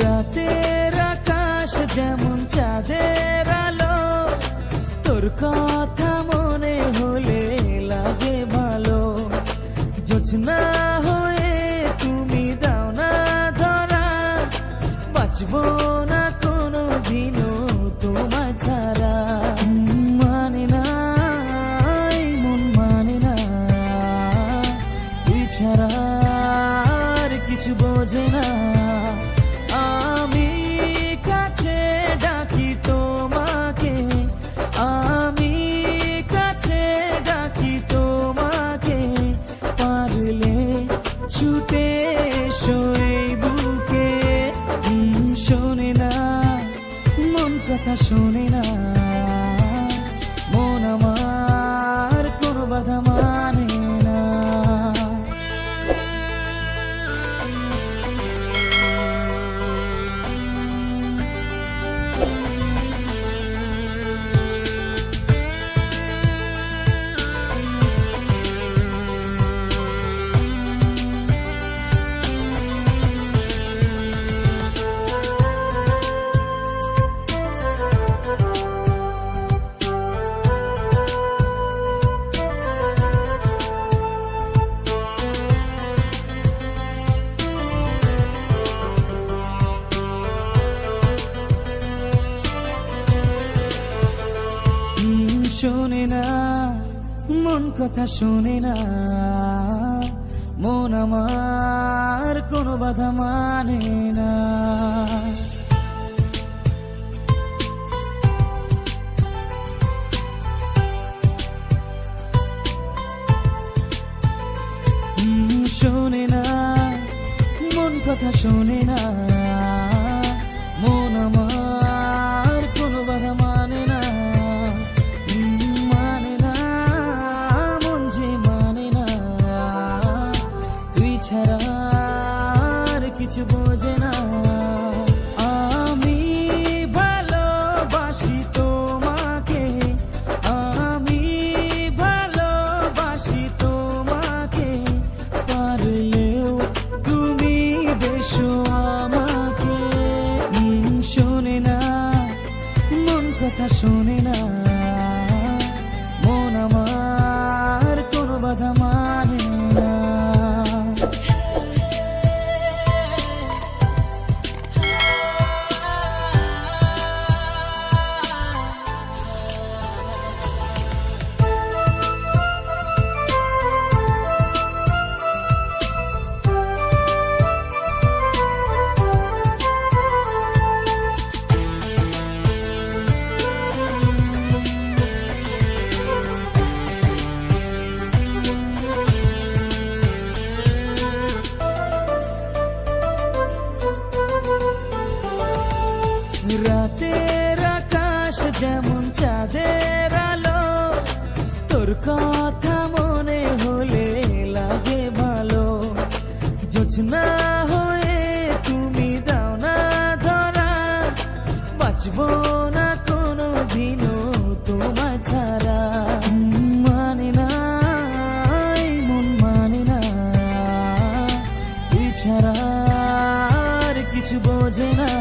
রাতের আকাশ যেমন চাঁদের আলো, তোর কথা মনে হলে লাগে ভালো। জোছনা হয়ে তুমি দাও না ধরা, বাঁচবো না কোনো দিনও তোমায় ছাড়া। মানে না এই মন মানে না, তুই ছাড়া আর কিছু বোঝে না। আমি কাছে ডাকি তোমাকে, আমি কাছে ডাকি তোমাকে, পারলে ছুটে এসো এই বুকে। শোনে না মন কথা শোনে না, মন আমার কোনো বাধা মানে না। শোনে না মন কথা শোনে না, মন আমার কোনো বাধা মানে না। শোনে না মন কথা শোনে না, মন আমার কোনো বাধা মানে না। কিছু বোঝে না। আমি ভালোবাসি তোমাকে, আমি ভালোবাসি তোমাকে, পারলেও তুমি বেশো আমাকে। শোনে না মন কথা শোনে না, মন আমার কোনো বাধা মানে না। রাতের আকাশ যেমন চাঁদের আলো, তোর কথা মনে হলে লাগে ভালো। জোছনা হয়ে তুমি দাও না ধরা, বাঁচবো না কোনো দিনও তোমায় ছাড়া। মানে না এই মন মানে না, তুই ছাড়া আর কিছু বোঝে না।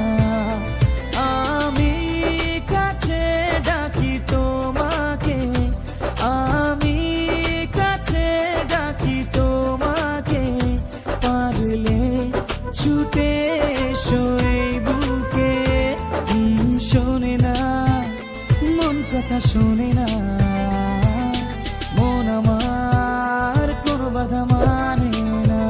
আমি কাছে ডাকি তোমাকে, আমি কাছে ডাকি তোমাকে, পারলে ছুটে এসো এই বুকে। শোনে না মন কথা শোনে না, মন আমার কোনো বাধা মানে না।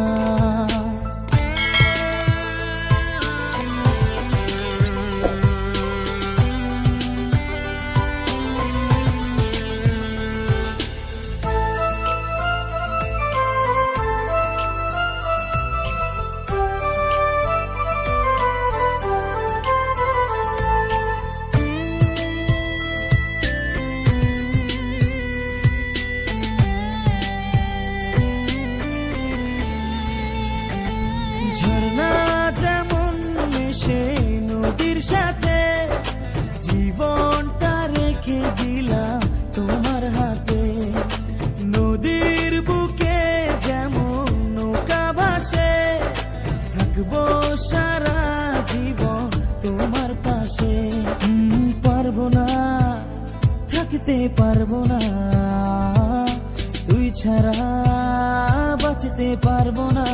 ঝর্ণা যেমন মিশে নদীর সাথে, জীবনটা রেখে দিলাম তোমার হাতে। নদীর বুকে যেমন নৌকা ভাসে, থাকবো সারা জীবন। পারবো না, তুই ছাড়া বাঁচতে পারবো না।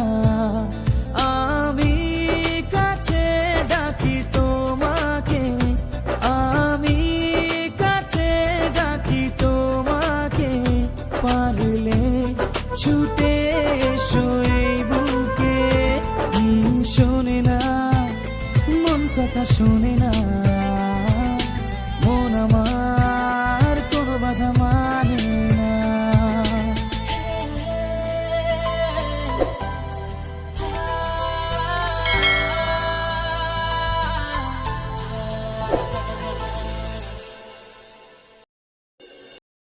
আমি কাছে ডাকি তোমাকে, আমি কাছে ডাকি তোমাকে, পারলে ছুটে এসো এই বুকে। শোনে না মন কথা, শোনে না।